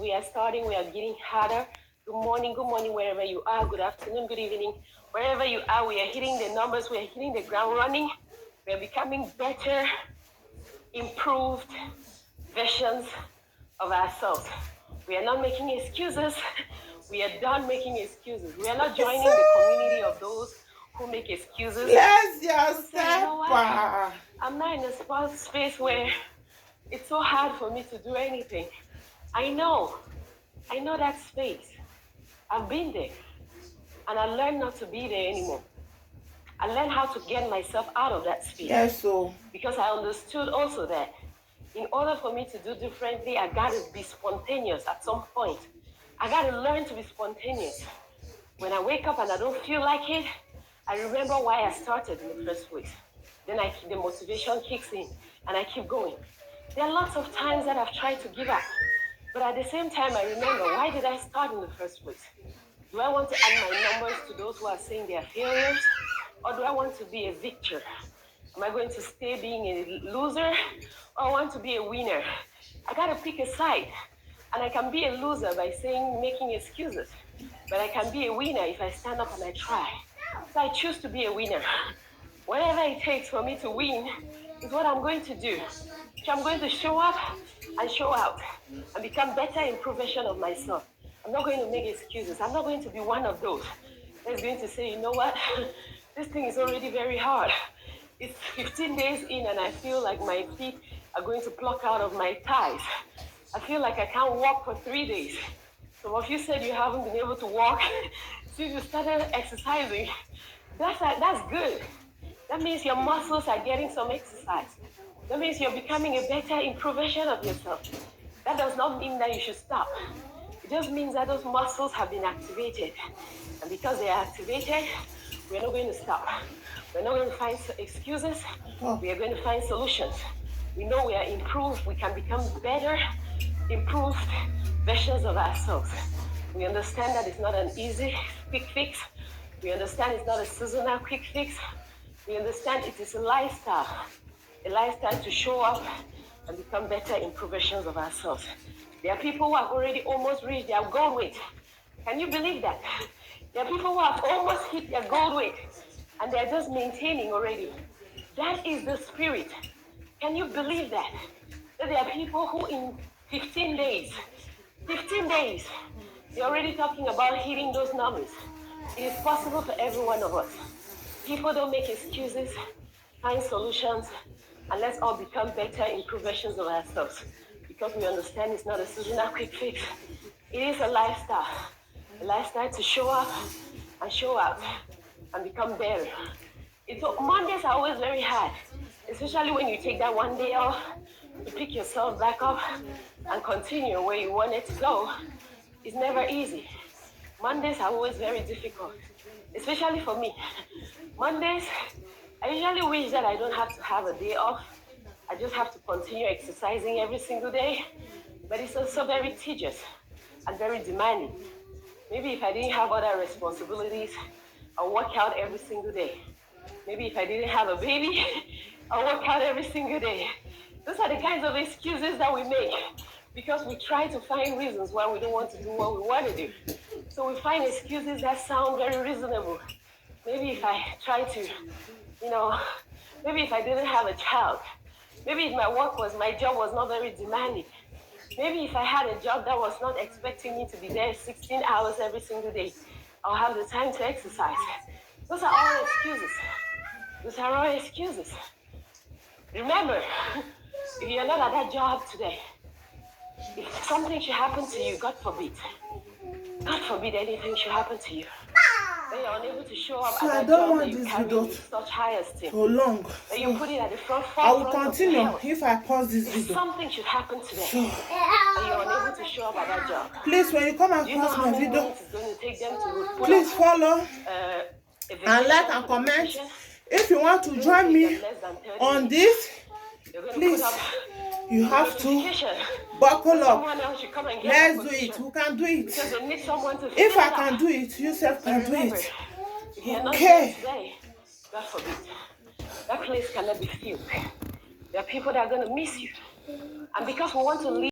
we are starting. We are getting harder. Good morning, wherever you are. Good afternoon, good evening. Wherever you are, we are hitting the numbers. We are hitting the ground running. We are becoming better, improved versions of ourselves. We are not making excuses. We are done making excuses. We are not joining the community of those who make excuses. Bless your Say, you know what? stepper. I'm not in a space where it's so hard for me to do anything. I know that space. I've been there. And I learned not to be there anymore. I learned how to get myself out of that space. Yes, so. Because I understood also that in order for me to do differently, I got to be spontaneous at some point. I got to learn to be spontaneous. When I wake up and I don't feel like it, I remember why I started in the first place. Then the motivation kicks in and I keep going. There are lots of times that I've tried to give up. But at the same time, I remember, why did I start in the first place? Do I want to add my numbers to those who are saying they are failures? Or do I want to be a victor? Am I going to stay being a loser? Or I want to be a winner? I got to pick a side. And I can be a loser by making excuses. But I can be a winner if I stand up and I try. So I choose to be a winner. Whatever it takes for me to win is what I'm going to do. So I'm going to show up and show out and become better improved version of myself. I'm not going to make excuses. I'm not going to be one of those that's going to say, you know what, this thing is already very hard. It's 15 days in and I feel like my feet are going to pluck out of my thighs. I feel like I can't walk for 3 days. Some of you said you haven't been able to walk since you started exercising. That's good. That means your muscles are getting some exercise. That means you're becoming a better improved version of yourself. That does not mean that you should stop. It just means that those muscles have been activated. And because they are activated, we're not going to stop. We're not going to find excuses. We are going to find solutions. We know we are improved. We can become better, improved versions of ourselves. We understand that it's not an easy, quick fix. We understand it's not a seasonal quick fix. We understand it is a lifestyle to show up and become better improved versions of ourselves. There are people who have already almost reached their goal weight. Can you believe that? There are people who have almost hit their goal weight and they're just maintaining already. That is the spirit. Can you believe that? That there are people who in 15 days, they're already talking about hitting those numbers. It is possible for every one of us. People don't make excuses, find solutions, and let's all become better, improved versions of ourselves. Because we understand it's not a seasonal quick fix. It is a lifestyle to show up and show out and become better. Mondays are always very hard, especially when you take that one day off to pick yourself back up and continue where you wanted to go. It's never easy. Mondays are always very difficult, especially for me. Mondays, I usually wish that I don't have to have a day off. I just have to continue exercising every single day. But it's also very tedious and very demanding. Maybe if I didn't have other responsibilities, I'll work out every single day. Maybe if I didn't have a baby, I'll work out every single day. Those are the kinds of excuses that we make because we try to find reasons why we don't want to do what we want to do. So we find excuses that sound very reasonable. Maybe if I try to, maybe if I didn't have a child, maybe if my job was not very demanding, maybe if I had a job that was not expecting me to be there 16 hours every single day, I'll have the time to exercise. Those are all excuses. Remember, if you're not at that job today, if something should happen to you, God forbid anything should happen to you, then you're unable to show up So at I that don't job want that you this carry video with such high esteem. for long. That you put it at the forefront. I will continue if I pause this If video. something should happen today, and you're unable to show up at that job, Please, when you come do you know across how my many video, minutes it's going to take them to put please up, follow and like vacation and comment. application? If you want to join me on this, please, you have to buckle up. Let's do it. We can do it. If I can do it, you self can do it. Okay. God forbid. That place cannot be filled. There are people that are going to miss you. And because we want to leave